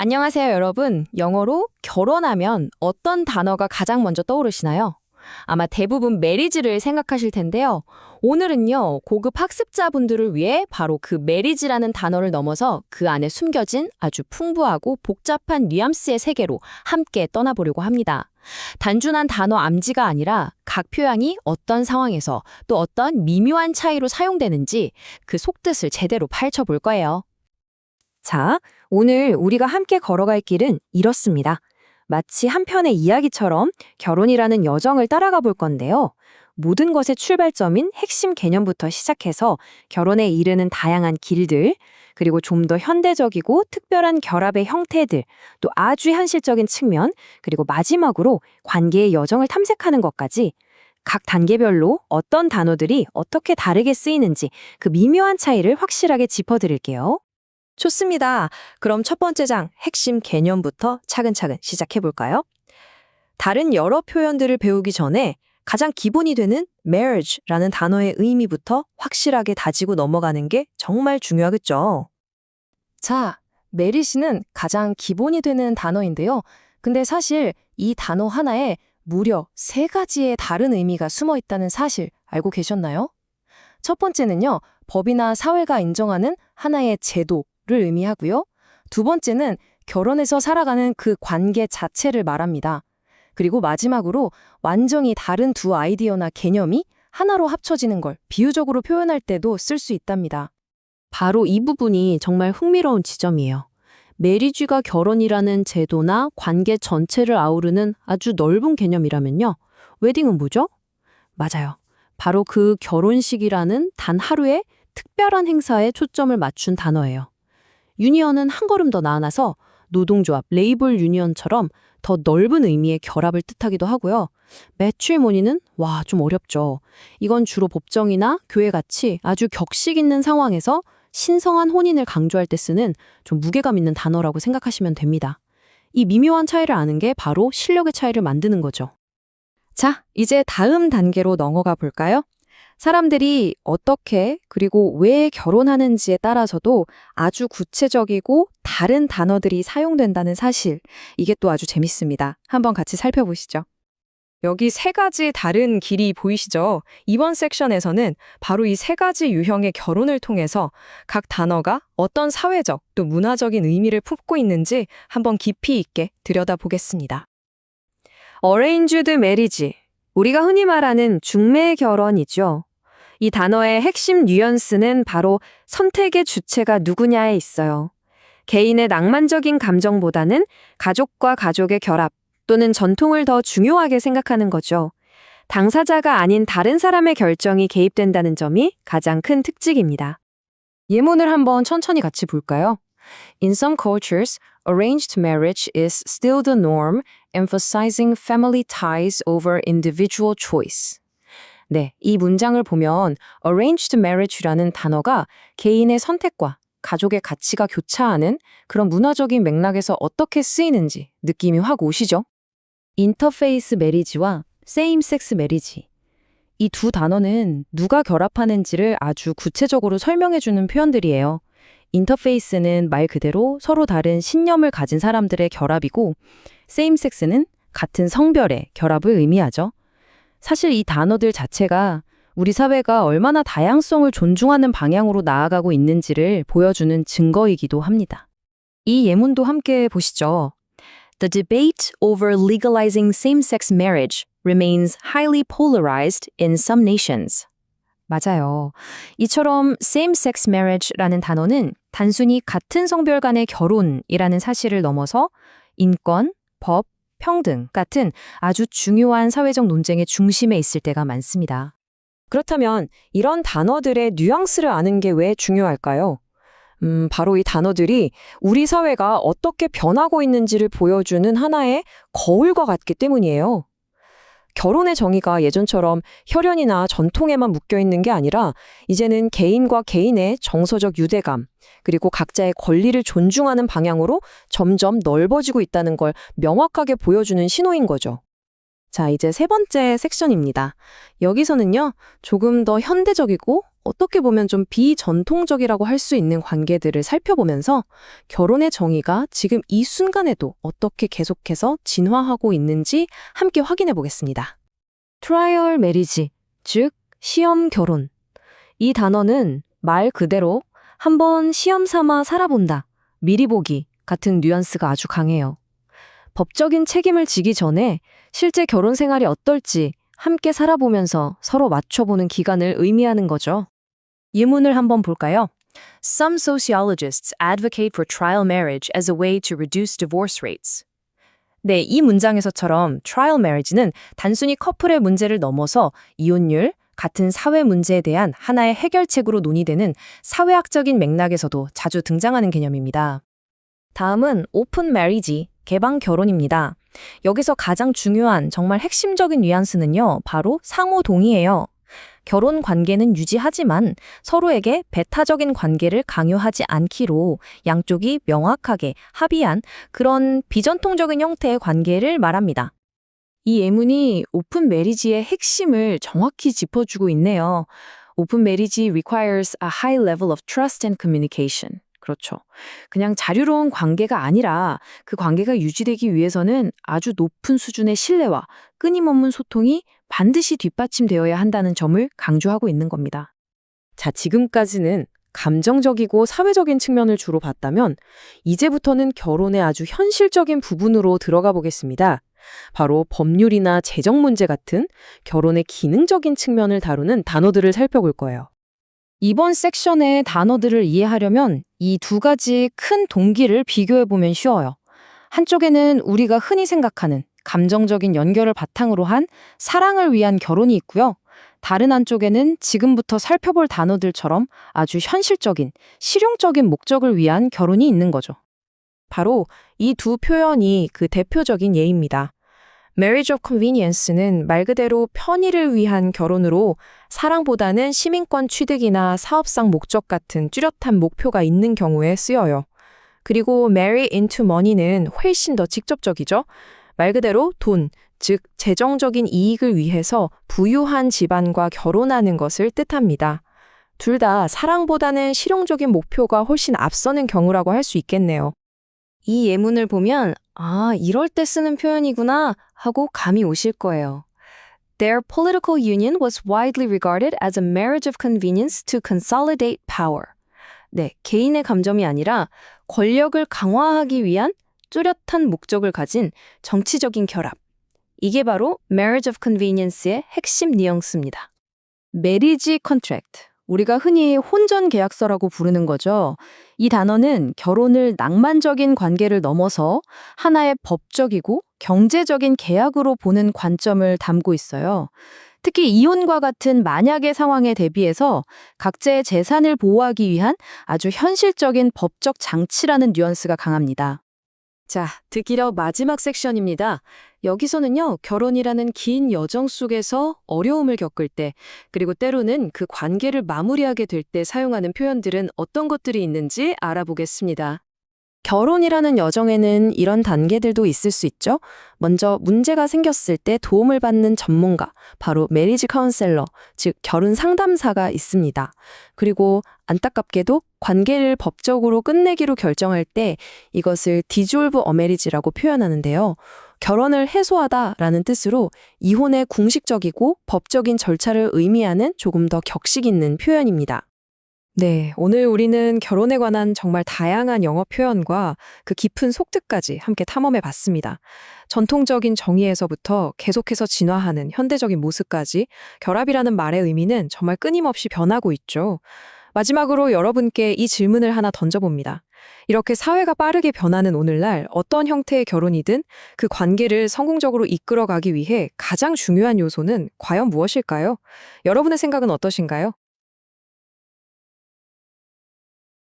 안녕하세요, 여러분. 영어로 결혼하면 어떤 단어가 가장 먼저 떠오르시나요? 아마 대부분 메리지를 생각하실 텐데요. 오늘은요, 고급 학습자분들을 위해 바로 그 메리지라는 단어를 넘어서 그 안에 숨겨진 아주 풍부하고 복잡한 뉘앙스의 세계로 함께 떠나보려고 합니다. 단순한 단어 암지가 아니라 각 표현이 어떤 상황에서 또 어떤 미묘한 차이로 사용되는지 그 속뜻을 제대로 파헤쳐 볼 거예요. 자, 오늘 우리가 함께 걸어갈 길은 이렇습니다. 마치 한 편의 이야기처럼 결혼이라는 여정을 따라가 볼 건데요. 모든 것의 출발점인 핵심 개념부터 시작해서 결혼에 이르는 다양한 길들, 그리고 좀 더 현대적이고 특별한 결합의 형태들, 또 아주 현실적인 측면, 그리고 마지막으로 관계의 여정을 탐색하는 것까지 각 단계별로 어떤 단어들이 어떻게 다르게 쓰이는지 그 미묘한 차이를 확실하게 짚어드릴게요. 좋습니다. 그럼 첫 번째 장 핵심 개념부터 차근차근 시작해 볼까요? 다른 여러 표현들을 배우기 전에 가장 기본이 되는 marriage라는 단어의 의미부터 확실하게 다지고 넘어가는 게 정말 중요하겠죠. 자, 메리시는 가장 기본이 되는 단어인데요. 근데 사실 이 단어 하나에 무려 3가지의 다른 의미가 숨어 있다는 사실 알고 계셨나요? 첫 번째는요, 법이나 사회가 인정하는 하나의 제도를 의미하고요. 두 번째는 결혼해서 살아가는 그 관계 자체를 말합니다. 그리고 마지막으로 완전히 다른 두 아이디어나 개념이 하나로 합쳐지는 걸 비유적으로 표현할 때도 쓸 수 있답니다. 바로 이 부분이 정말 흥미로운 지점이에요. 메리지가 결혼이라는 제도나 관계 전체를 아우르는 아주 넓은 개념이라면요. 웨딩은 뭐죠? 맞아요. 바로 그 결혼식이라는 단 하루의 특별한 행사에 초점을 맞춘 단어예요. 유니언은 한 걸음 더 나아가서 노동조합, 레이블 유니언처럼 더 넓은 의미의 결합을 뜻하기도 하고요. 매트리모니는 좀 어렵죠. 이건 주로 법정이나 교회같이 아주 격식 있는 상황에서 신성한 혼인을 강조할 때 쓰는 좀 무게감 있는 단어라고 생각하시면 됩니다. 이 미묘한 차이를 아는 게 바로 실력의 차이를 만드는 거죠. 자, 이제 다음 단계로 넘어가 볼까요? 사람들이 어떻게 그리고 왜 결혼하는지에 따라서도 아주 구체적이고 다른 단어들이 사용된다는 사실, 이게 또 아주 재밌습니다. 한번 같이 살펴보시죠. 여기 3가지 다른 길이 보이시죠? 이번 섹션에서는 바로 이 3가지 유형의 결혼을 통해서 각 단어가 어떤 사회적 또 문화적인 의미를 품고 있는지 한번 깊이 있게 들여다보겠습니다. Arranged marriage, 우리가 흔히 말하는 중매 결혼이죠. 이 단어의 핵심 뉘앙스는 바로 선택의 주체가 누구냐에 있어요. 개인의 낭만적인 감정보다는 가족과 가족의 결합 또는 전통을 더 중요하게 생각하는 거죠. 당사자가 아닌 다른 사람의 결정이 개입된다는 점이 가장 큰 특징입니다. 예문을 한번 천천히 같이 볼까요? In some cultures, arranged marriage is still the norm, emphasizing family ties over individual choice. 네, 이 문장을 보면 arranged marriage라는 단어가 개인의 선택과 가족의 가치가 교차하는 그런 문화적인 맥락에서 어떻게 쓰이는지 느낌이 확 오시죠? 인터페이스 메리지와 세임섹스 메리지. 이 두 단어는 누가 결합하는지를 아주 구체적으로 설명해주는 표현들이에요. 인터페이스는 말 그대로 서로 다른 신념을 가진 사람들의 결합이고, 세임섹스는 같은 성별의 결합을 의미하죠. 사실 이 단어들 자체가 우리 사회가 얼마나 다양성을 존중하는 방향으로 나아가고 있는지를 보여주는 증거이기도 합니다. 이 예문도 함께 보시죠. The debate over legalizing same-sex marriage remains highly polarized in some nations. 맞아요. 이처럼 same-sex marriage라는 단어는 단순히 같은 성별 간의 결혼이라는 사실을 넘어서 인권, 법, 평등 같은 아주 중요한 사회적 논쟁의 중심에 있을 때가 많습니다. 그렇다면 이런 단어들의 뉘앙스를 아는 게 왜 중요할까요? 바로 이 단어들이 우리 사회가 어떻게 변하고 있는지를 보여주는 하나의 거울과 같기 때문이에요. 결혼의 정의가 예전처럼 혈연이나 전통에만 묶여있는 게 아니라 이제는 개인과 개인의 정서적 유대감, 그리고 각자의 권리를 존중하는 방향으로 점점 넓어지고 있다는 걸 명확하게 보여주는 신호인 거죠. 자, 이제 3번째 섹션입니다. 여기서는요, 조금 더 현대적이고 어떻게 보면 좀 비전통적이라고 할 수 있는 관계들을 살펴보면서 결혼의 정의가 지금 이 순간에도 어떻게 계속해서 진화하고 있는지 함께 확인해 보겠습니다. 트라이얼 매리지, 즉 시험 결혼. 이 단어는 말 그대로 한번 시험 삼아 살아본다, 미리 보기 같은 뉘앙스가 아주 강해요. 법적인 책임을 지기 전에 실제 결혼 생활이 어떨지 함께 살아보면서 서로 맞춰보는 기간을 의미하는 거죠. 예문을 한번 볼까요? Some sociologists advocate for trial marriage as a way to reduce divorce rates. 네, 이 문장에서처럼 trial marriage는 단순히 커플의 문제를 넘어서 이혼율, 같은 사회 문제에 대한 하나의 해결책으로 논의되는 사회학적인 맥락에서도 자주 등장하는 개념입니다. 다음은 오픈 매리지, 개방 결혼입니다. 여기서 가장 중요한 정말 핵심적인 뉘앙스는요, 바로 상호 동의예요. 결혼 관계는 유지하지만 서로에게 배타적인 관계를 강요하지 않기로 양쪽이 명확하게 합의한 그런 비전통적인 형태의 관계를 말합니다. 이 예문이 오픈 매리지의 핵심을 정확히 짚어주고 있네요. 오픈 매리지 requires a high level of trust and communication. 그렇죠. 그냥 자유로운 관계가 아니라 그 관계가 유지되기 위해서는 아주 높은 수준의 신뢰와 끊임없는 소통이 반드시 뒷받침되어야 한다는 점을 강조하고 있는 겁니다. 자, 지금까지는 감정적이고 사회적인 측면을 주로 봤다면 이제부터는 결혼의 아주 현실적인 부분으로 들어가 보겠습니다. 바로 법률이나 재정 문제 같은 결혼의 기능적인 측면을 다루는 단어들을 살펴볼 거예요. 이번 섹션의 단어들을 이해하려면 이 두 가지 큰 동기를 비교해보면 쉬워요. 한쪽에는 우리가 흔히 생각하는 감정적인 연결을 바탕으로 한 사랑을 위한 결혼이 있고요. 다른 한쪽에는 지금부터 살펴볼 단어들처럼 아주 현실적인, 실용적인 목적을 위한 결혼이 있는 거죠. 바로 이 두 표현이 그 대표적인 예입니다. Marriage of Convenience는 말 그대로 편의를 위한 결혼으로 사랑보다는 시민권 취득이나 사업상 목적 같은 뚜렷한 목표가 있는 경우에 쓰여요. 그리고 Marry into Money는 훨씬 더 직접적이죠. 말 그대로 돈, 즉 재정적인 이익을 위해서 부유한 집안과 결혼하는 것을 뜻합니다. 둘 다 사랑보다는 실용적인 목표가 훨씬 앞서는 경우라고 할 수 있겠네요. 이 예문을 보면 아, 이럴 때 쓰는 표현이구나 하고 감이 오실 거예요. Their political union was widely regarded as a marriage of convenience to consolidate power. 네, 개인의 감정이 아니라 권력을 강화하기 위한 뚜렷한 목적을 가진 정치적인 결합. 이게 바로 marriage of convenience의 핵심 뉘앙스입니다. Marriage contract. 우리가 흔히 혼전 계약서라고 부르는 거죠. 이 단어는 결혼을 낭만적인 관계를 넘어서 하나의 법적이고 경제적인 계약으로 보는 관점을 담고 있어요. 특히 이혼과 같은 만약의 상황에 대비해서 각자의 재산을 보호하기 위한 아주 현실적인 법적 장치라는 뉘앙스가 강합니다. 자, 드디어 마지막 섹션입니다. 여기서는요, 결혼이라는 긴 여정 속에서 어려움을 겪을 때, 그리고 때로는 그 관계를 마무리하게 될 때 사용하는 표현들은 어떤 것들이 있는지 알아보겠습니다. 결혼이라는 여정에는 이런 단계들도 있을 수 있죠. 먼저 문제가 생겼을 때 도움을 받는 전문가, 바로 메리지 카운셀러, 즉 결혼 상담사가 있습니다. 그리고 안타깝게도 관계를 법적으로 끝내기로 결정할 때 이것을 dissolve a marriage라고 표현하는데요. 결혼을 해소하다라는 뜻으로 이혼의 궁식적이고 법적인 절차를 의미하는 조금 더 격식 있는 표현입니다. 네, 오늘 우리는 결혼에 관한 정말 다양한 영어 표현과 그 깊은 속뜻까지 함께 탐험해 봤습니다. 전통적인 정의에서부터 계속해서 진화하는 현대적인 모습까지 결합이라는 말의 의미는 정말 끊임없이 변하고 있죠. 마지막으로 여러분께 이 질문을 하나 던져봅니다. 이렇게 사회가 빠르게 변하는 오늘날 어떤 형태의 결혼이든 그 관계를 성공적으로 이끌어가기 위해 가장 중요한 요소는 과연 무엇일까요? 여러분의 생각은 어떠신가요?